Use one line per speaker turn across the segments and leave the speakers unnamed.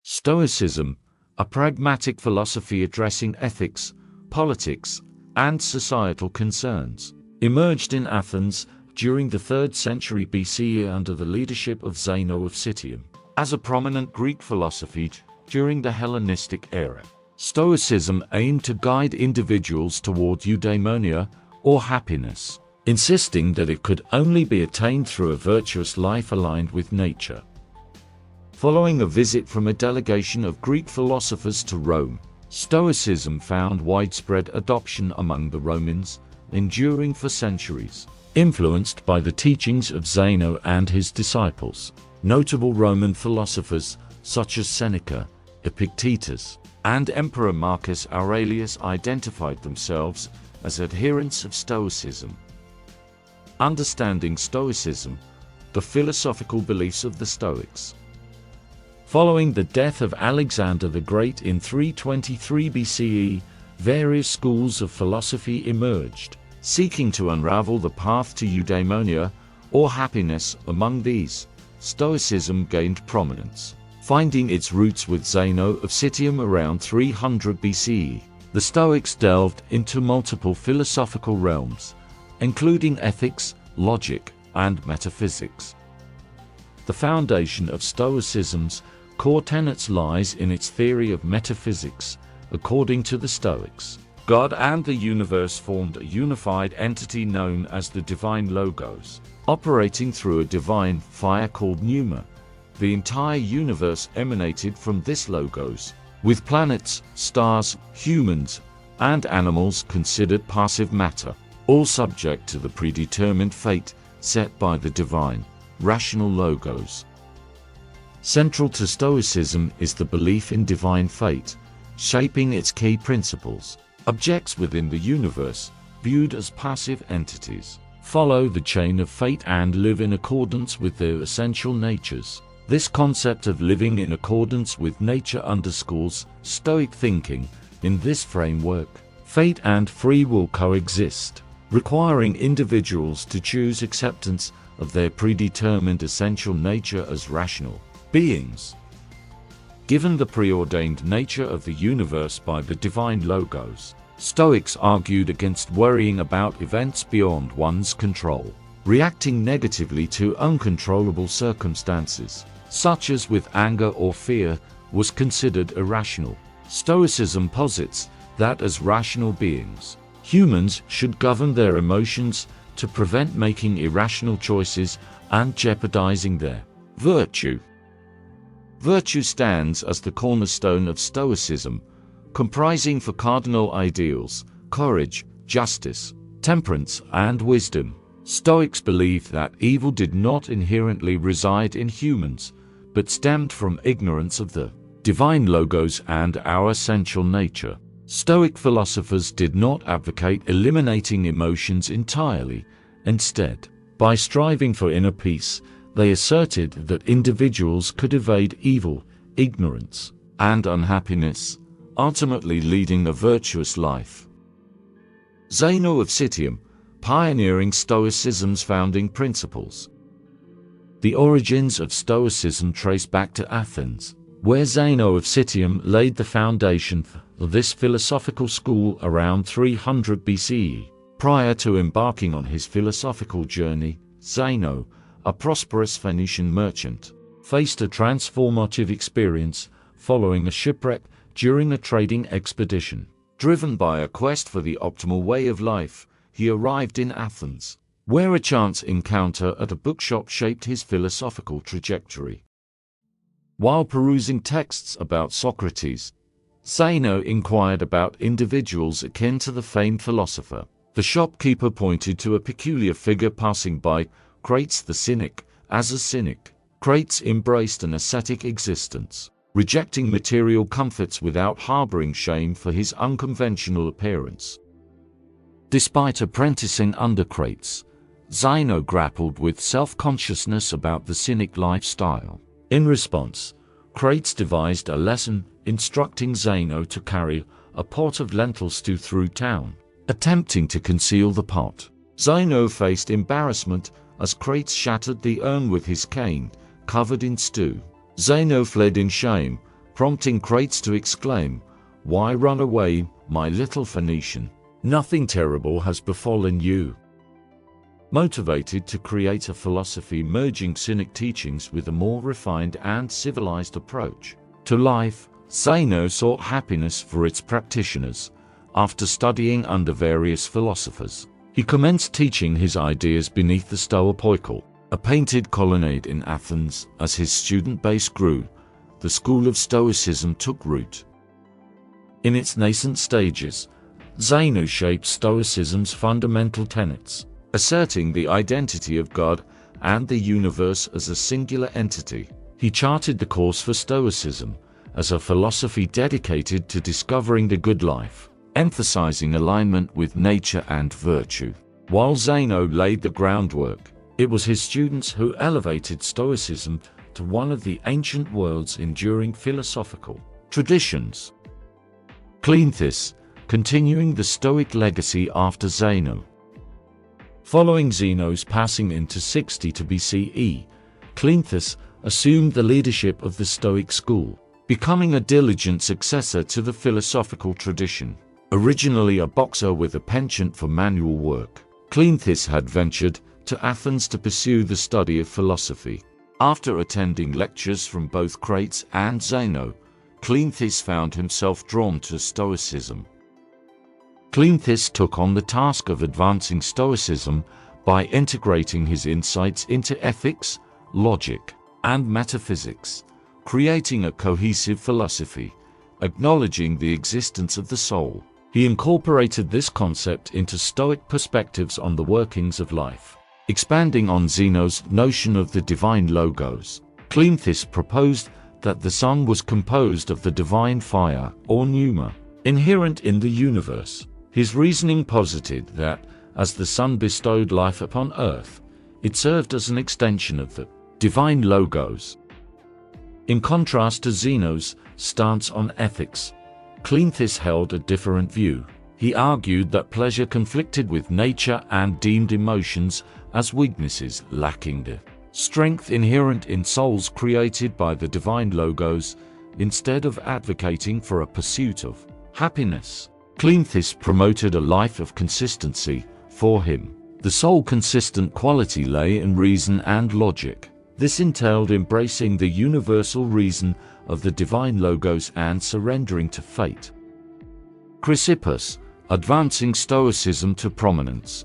Stoicism, a pragmatic philosophy addressing ethics, politics, and societal concerns, emerged in Athens during the 3rd century BCE under the leadership of Zeno of Citium. As a prominent Greek philosophy during the Hellenistic era, Stoicism aimed to guide individuals toward eudaimonia, or happiness, insisting that it could only be attained through a virtuous life aligned with nature. Following a visit from a delegation of Greek philosophers to Rome, Stoicism found widespread adoption among the Romans, enduring for centuries. Influenced by the teachings of Zeno and his disciples, notable Roman philosophers such as Seneca, Epictetus, and Emperor Marcus Aurelius identified themselves as adherents of Stoicism. Understanding Stoicism, the philosophical beliefs of the Stoics. Following the death of Alexander the Great in 323 BCE, various schools of philosophy emerged, seeking to unravel the path to eudaimonia, or happiness. Among these, Stoicism gained prominence. Finding its roots with Zeno of Citium around 300 BCE, the Stoics delved into multiple philosophical realms, including ethics, logic, and metaphysics. The foundation of Stoicism's core tenets lies in its theory of metaphysics. According to the Stoics, God and the universe formed a unified entity known as the divine logos, operating through a divine fire called pneuma. The entire universe emanated from this logos, with planets, stars, humans, and animals considered passive matter, all subject to the predetermined fate set by the divine, rational logos. Central to Stoicism is the belief in divine fate, shaping its key principles. Objects within the universe, viewed as passive entities, follow the chain of fate and live in accordance with their essential natures. This concept of living in accordance with nature underscores Stoic thinking. In this framework, fate and free will coexist, requiring individuals to choose acceptance of their predetermined essential nature as rational beings. Given the preordained nature of the universe by the divine logos, Stoics argued against worrying about events beyond one's control. Reacting negatively to uncontrollable circumstances, such as with anger or fear, was considered irrational. Stoicism posits that as rational beings, humans should govern their emotions to prevent making irrational choices and jeopardizing their virtue. Virtue stands as the cornerstone of Stoicism, comprising four cardinal ideals: courage, justice, temperance, and wisdom. Stoics believed that evil did not inherently reside in humans, but stemmed from ignorance of the divine logos and our essential nature. Stoic philosophers did not advocate eliminating emotions entirely. Instead, by striving for inner peace, they asserted that individuals could evade evil, ignorance, and unhappiness, ultimately leading a virtuous life. Zeno of Citium, pioneering Stoicism's founding principles. The origins of Stoicism trace back to Athens, where Zeno of Citium laid the foundation for this philosophical school around 300 BCE. Prior to embarking on his philosophical journey, Zeno, a prosperous Phoenician merchant, faced a transformative experience following a shipwreck during a trading expedition. Driven by a quest for the optimal way of life, he arrived in Athens, where a chance encounter at a bookshop shaped his philosophical trajectory. While perusing texts about Socrates, Zeno inquired about individuals akin to the famed philosopher. The shopkeeper pointed to a peculiar figure passing by, Crates the cynic. As a cynic, Crates embraced an ascetic existence, rejecting material comforts without harboring shame for his unconventional appearance. Despite apprenticing under Crates, Zeno grappled with self-consciousness about the cynic lifestyle. In response, Crates devised a lesson, instructing Zeno to carry a pot of lentil stew through town. Attempting to conceal the pot, Zeno faced embarrassment as Crates shattered the urn with his cane, covered in stew. Zeno fled in shame, prompting Crates to exclaim, "Why run away, my little Phoenician? Nothing terrible has befallen you." Motivated to create a philosophy merging Cynic teachings with a more refined and civilized approach to life, Zeno sought happiness for its practitioners. After studying under various philosophers, he commenced teaching his ideas beneath the Stoipoikal, a painted colonnade in Athens. As his student base grew, the school of Stoicism took root. In its nascent stages, Zeno shaped Stoicism's fundamental tenets, asserting the identity of God and the universe as a singular entity. He charted the course for Stoicism as a philosophy dedicated to discovering the good life, emphasizing alignment with nature and virtue. While Zeno laid the groundwork, it was his students who elevated Stoicism to one of the ancient world's enduring philosophical traditions. Cleanthes, continuing the Stoic legacy after Zeno. Following Zeno's passing into 62 BCE, Cleanthes assumed the leadership of the Stoic school, becoming a diligent successor to the philosophical tradition. Originally a boxer with a penchant for manual work, Cleanthes had ventured to Athens to pursue the study of philosophy. After attending lectures from both Crates and Zeno, Cleanthes found himself drawn to Stoicism. Cleanthes took on the task of advancing Stoicism by integrating his insights into ethics, logic, and metaphysics, creating a cohesive philosophy, acknowledging the existence of the soul. He incorporated this concept into Stoic perspectives on the workings of life. Expanding on Zeno's notion of the divine logos, Cleanthes proposed that the sun was composed of the divine fire, or pneuma, inherent in the universe. His reasoning posited that, as the sun bestowed life upon earth, it served as an extension of the divine logos. In contrast to Zeno's stance on ethics, Cleanthes held a different view. He argued that pleasure conflicted with nature and deemed emotions as weaknesses, lacking the strength inherent in souls created by the divine logos. Instead of advocating for a pursuit of happiness, Cleanthes promoted a life of consistency. For him, the sole consistent quality lay in reason and logic. This entailed embracing the universal reason of the divine logos and surrendering to fate. Chrysippus, advancing Stoicism to prominence.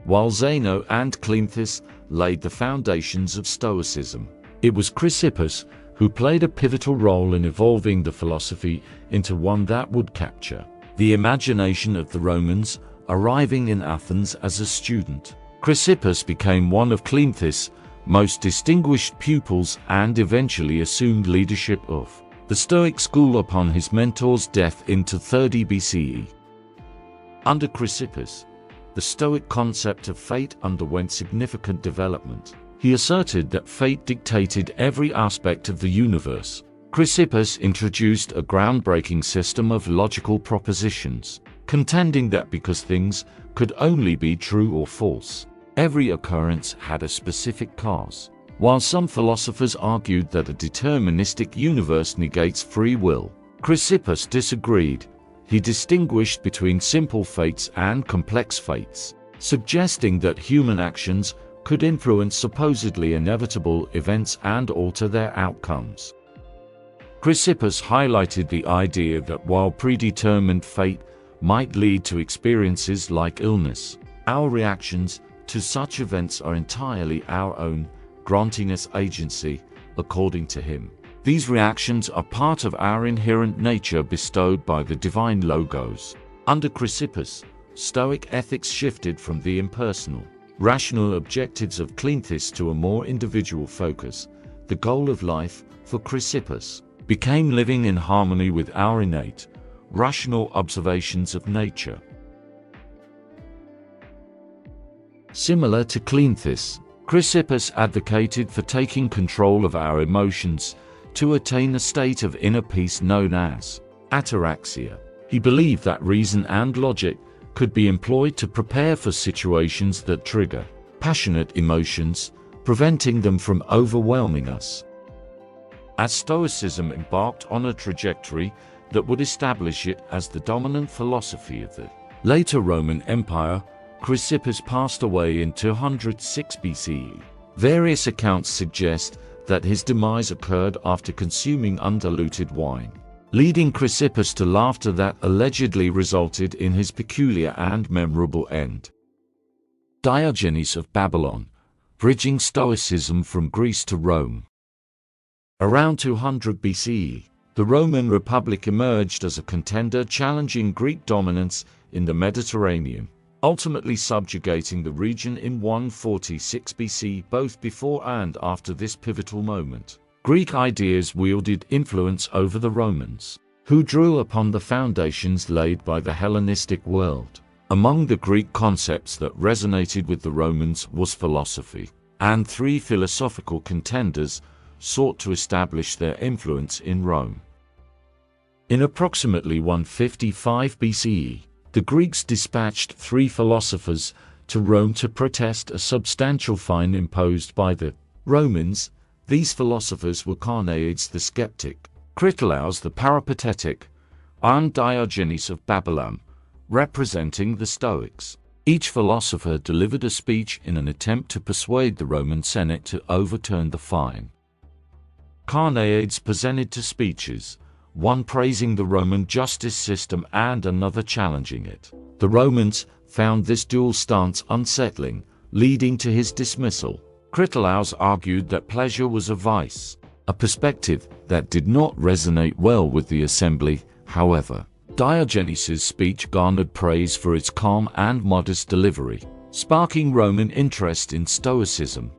While Zeno and Cleanthes laid the foundations of Stoicism, it was Chrysippus who played a pivotal role in evolving the philosophy into one that would capture the imagination of the Romans. Arriving in Athens as a student, Chrysippus became one of Cleanthes' most distinguished pupils and eventually assumed leadership of the Stoic school upon his mentor's death in 30 BCE. Under Chrysippus, the Stoic concept of fate underwent significant development. He asserted that fate dictated every aspect of the universe. Chrysippus introduced a groundbreaking system of logical propositions, contending that because things could only be true or false, every occurrence had a specific cause. While some philosophers argued that a deterministic universe negates free will, Chrysippus disagreed. He distinguished between simple fates and complex fates, suggesting that human actions could influence supposedly inevitable events and alter their outcomes. Chrysippus highlighted the idea that while predetermined fate might lead to experiences like illness, our reactions to such events are entirely our own, granting us agency. According to him, these reactions are part of our inherent nature bestowed by the divine logos. Under Chrysippus, Stoic ethics shifted from the impersonal, rational objectives of Cleanthes to a more individual focus. The goal of life, for Chrysippus, became living in harmony with our innate, rational observations of nature. Similar to Cleanthes, Chrysippus advocated for taking control of our emotions to attain a state of inner peace known as ataraxia. He believed that reason and logic could be employed to prepare for situations that trigger passionate emotions, preventing them from overwhelming us. as Stoicism embarked on a trajectory that would establish it as the dominant philosophy of the later Roman Empire. Chrysippus passed away in 206 BCE. Various accounts suggest that his demise occurred after consuming undiluted wine, leading Chrysippus to laughter that allegedly resulted in his peculiar and memorable end. Diogenes of Babylon, bridging Stoicism from Greece to Rome. Around 200 BCE, the Roman Republic emerged as a contender challenging Greek dominance in the Mediterranean, ultimately subjugating the region in 146 BC. Both before and after this pivotal moment, Greek ideas wielded influence over the Romans, who drew upon the foundations laid by the Hellenistic world. Among the Greek concepts that resonated with the Romans was philosophy, and three philosophical contenders sought to establish their influence in Rome. In approximately 155 BCE, the Greeks dispatched three philosophers to Rome to protest a substantial fine imposed by the Romans. These philosophers were Cleanthes the skeptic, Crysippus the peripatetic, and Diogenes of Babylon, representing the Stoics. Each philosopher delivered a speech in an attempt to persuade the Roman Senate to overturn the fine. Cleanthes presented two speeches, one praising the Roman justice system and another challenging it. The Romans found this dual stance unsettling, leading to his dismissal. Crysippus argued that pleasure was a vice, a perspective that did not resonate well with the assembly. However, Diogenes' speech garnered praise for its calm and modest delivery, sparking Roman interest in Stoicism.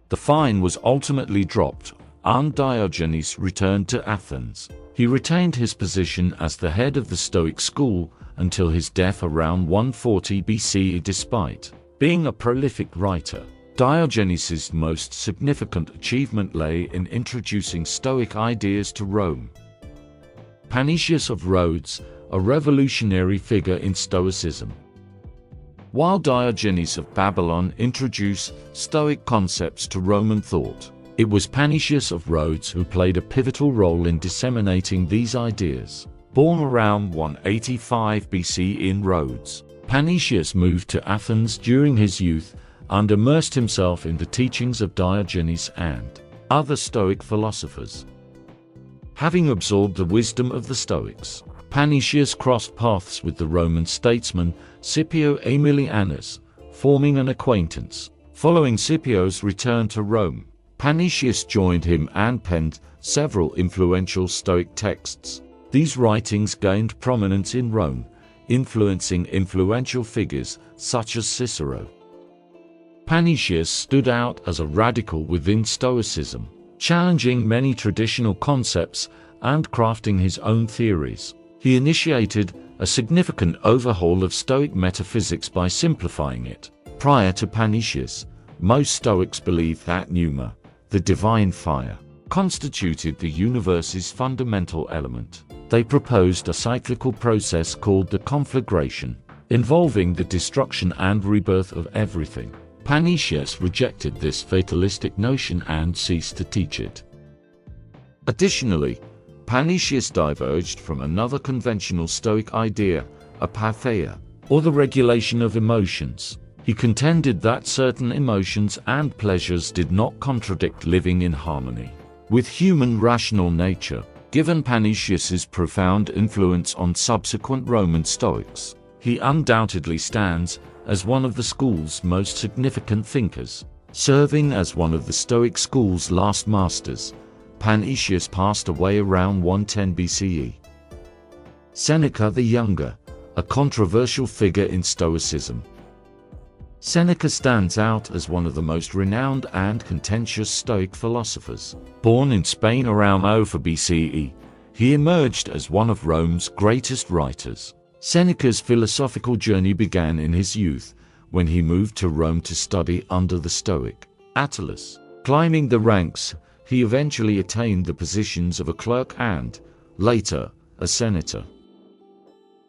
The fine was ultimately dropped, and Diogenes returned to Athens. He retained his position as the head of the Stoic school until his death around 140 BCE. Despite being a prolific writer, Diogenes' most significant achievement lay in introducing Stoic ideas to Rome. Panaetius of Rhodes, a revolutionary figure in Stoicism. While Diogenes of Babylon introduced Stoic concepts to Roman thought, it was Panaetius of Rhodes who played a pivotal role in disseminating these ideas. Born around 185 BC in Rhodes, Panaetius moved to Athens during his youth and immersed himself in the teachings of Diogenes and other Stoic philosophers. Having absorbed the wisdom of the Stoics, Panaetius crossed paths with the Roman statesman Scipio Aemilianus, forming an acquaintance. Following Scipio's return to Rome, Panaetius joined him and penned several influential Stoic texts. These writings gained prominence in Rome, influencing influential figures such as Cicero. Panaetius stood out as a radical within Stoicism, challenging many traditional concepts and crafting his own theories. He initiated a significant overhaul of Stoic metaphysics by simplifying it. Prior to Panaetius, most Stoics believed that pneuma, the divine fire, constituted the universe's fundamental element. They proposed a cyclical process called the conflagration, involving the destruction and rebirth of everything. Panaetius rejected this fatalistic notion and ceased to teach it. Additionally, Panaetius diverged from another conventional Stoic idea, apatheia, or the regulation of emotions. He contended that certain emotions and pleasures did not contradict living in harmony with human rational nature. Given Panaetius's profound influence on subsequent Roman Stoics, he undoubtedly stands as one of the school's most significant thinkers. Serving as one of the Stoic school's last masters, Panaetius passed away around 110 BCE. Seneca the Younger, a controversial figure in Stoicism. Seneca stands out as one of the most renowned and contentious Stoic philosophers. Born in Spain around 04 BCE, he emerged as one of Rome's greatest writers. Seneca's philosophical journey began in his youth, when he moved to Rome to study under the Stoic Attalus. Climbing the ranks, he eventually attained the positions of a clerk and, later, a senator.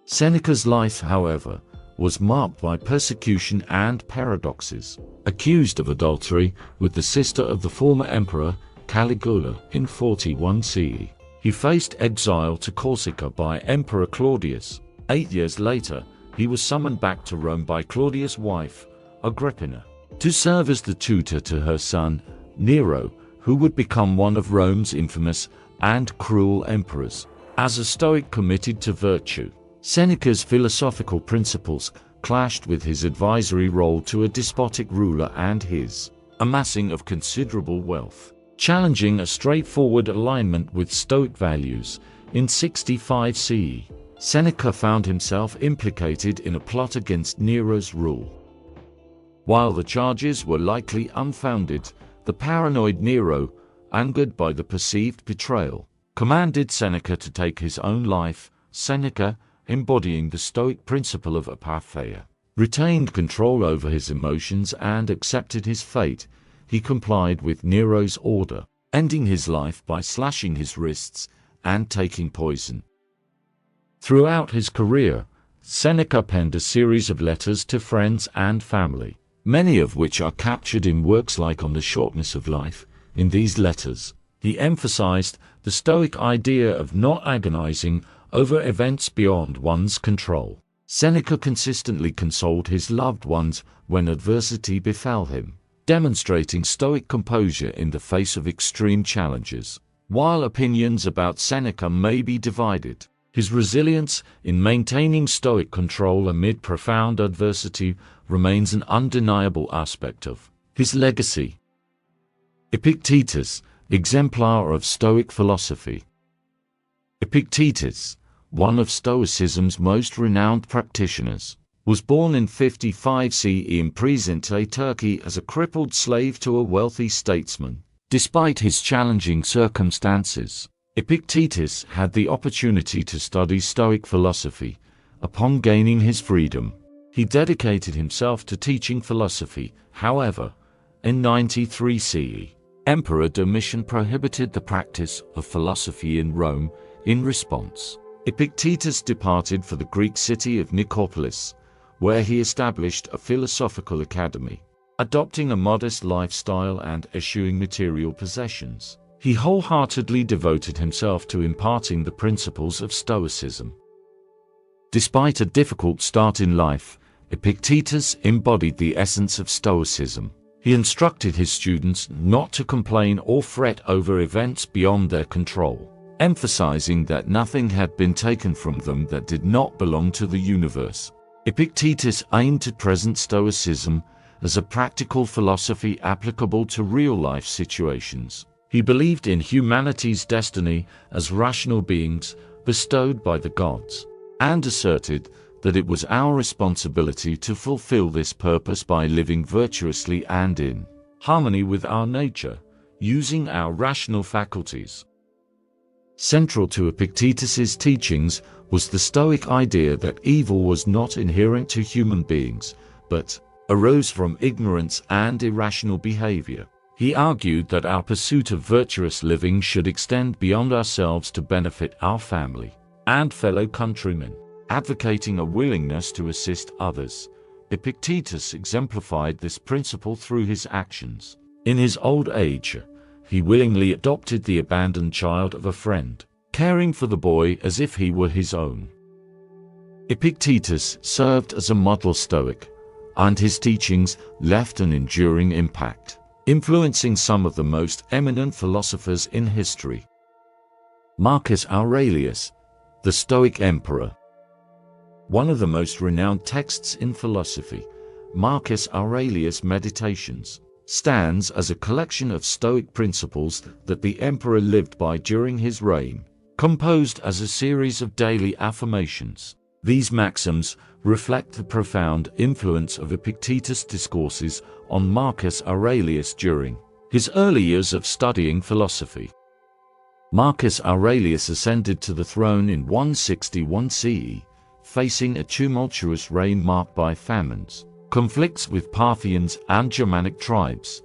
Seneca's life, however, was marked by persecution and paradoxes. Accused of adultery with the sister of the former emperor, Caligula in 41 CE. He faced exile to Corsica by Emperor Claudius. 8 years later, he was summoned back to Rome by Claudius' wife, Agrippina, to serve as the tutor to her son, Nero, who would become one of Rome's infamous and cruel emperors. As a Stoic committed to virtue, Seneca's philosophical principles clashed with his advisory role to a despotic ruler and his amassing of considerable wealth. Challenging a straightforward alignment with Stoic values, in 65 CE, Seneca found himself implicated in a plot against Nero's rule. While the charges were likely unfounded, the paranoid Nero, angered by the perceived betrayal, commanded Seneca to take his own life. Seneca, embodying the Stoic principle of apatheia, retained control over his emotions and accepted his fate. He complied with Nero's order, ending his life by slashing his wrists and taking poison. Throughout his career, Seneca penned a series of letters to friends and family, many of which are captured in works like On the Shortness of Life. In these letters, he emphasized the Stoic idea of not agonizing over events beyond one's control. Seneca consistently consoled his loved ones when adversity befell him, demonstrating Stoic composure in the face of extreme challenges. While opinions about Seneca may be divided, his resilience in maintaining Stoic control amid profound adversity remains an undeniable aspect of his legacy. Epictetus, exemplar of Stoic philosophy. Epictetus, one of Stoicism's most renowned practitioners, was born in 55 CE in present-day Turkey as a crippled slave to a wealthy statesman. Despite his challenging circumstances, Epictetus had the opportunity to study Stoic philosophy. Upon gaining his freedom, he dedicated himself to teaching philosophy. However, in 93 CE, Emperor Domitian prohibited the practice of philosophy in Rome. In response, Epictetus departed for the Greek city of Nicopolis, where he established a philosophical academy. Adopting a modest lifestyle and eschewing material possessions, he wholeheartedly devoted himself to imparting the principles of Stoicism. Despite a difficult start in life, Epictetus embodied the essence of Stoicism. He instructed his students not to complain or fret over events beyond their control, emphasizing that nothing had been taken from them that did not belong to the universe. Epictetus aimed at present Stoicism as a practical philosophy applicable to real-life situations. He believed in humanity's destiny as rational beings bestowed by the gods, and asserted that it was our responsibility to fulfill this purpose by living virtuously and in harmony with our nature, using our rational faculties. Central to Epictetus's teachings was the Stoic idea that evil was not inherent to human beings, but arose from ignorance and irrational behavior. He argued that our pursuit of virtuous living should extend beyond ourselves to benefit our family and fellow countrymen, advocating a willingness to assist others. Epictetus exemplified this principle through his actions. In his old age, he willingly adopted the abandoned child of a friend, caring for the boy as if he were his own. Epictetus served as a model Stoic, and his teachings left an enduring impact, influencing some of the most eminent philosophers in history. Marcus Aurelius, the Stoic Emperor. One of the most renowned texts in philosophy, Marcus Aurelius' Meditations, stands as a collection of Stoic principles that the emperor lived by during his reign, composed as a series of daily affirmations. These maxims reflect the profound influence of Epictetus' discourses on Marcus Aurelius during his early years of studying philosophy. Marcus Aurelius ascended to the throne in 161 CE, facing a tumultuous reign marked by famines, conflicts with Parthians and Germanic tribes,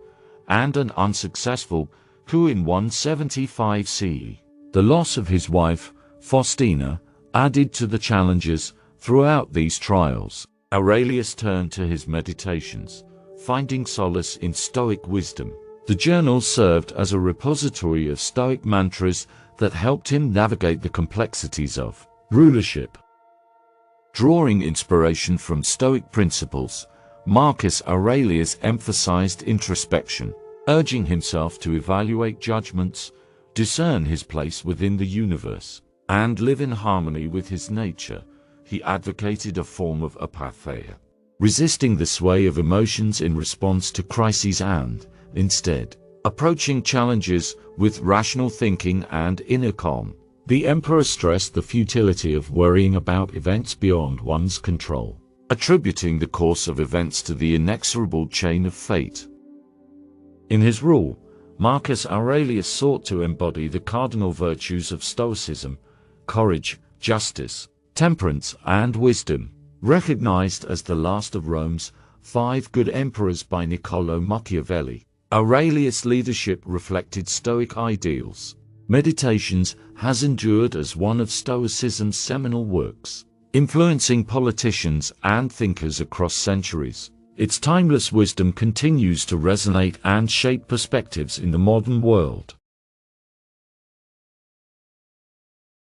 and an unsuccessful coup in 175 CE. The loss of his wife, Faustina, added to the challenges. Throughout these trials, Aurelius turned to his meditations, finding solace in Stoic wisdom. The journal served as a repository of Stoic mantras that helped him navigate the complexities of rulership. Drawing inspiration from Stoic principles, Marcus Aurelius emphasized introspection, urging himself to evaluate judgments, discern his place within the universe, and live in harmony with his nature. He advocated a form of apatheia, resisting the sway of emotions in response to crises and, instead, approaching challenges with rational thinking and inner calm. The emperor stressed the futility of worrying about events beyond one's control, attributing the course of events to the inexorable chain of fate. In his rule, Marcus Aurelius sought to embody the cardinal virtues of Stoicism: courage, justice, temperance, and wisdom. Recognized as the last of Rome's 5 good emperors by Niccolò Machiavelli, Aurelius' leadership reflected Stoic ideals. Meditations has endured as one of Stoicism's seminal works, influencing politicians and thinkers across centuries. Its timeless wisdom continues to resonate and shape perspectives in the modern world.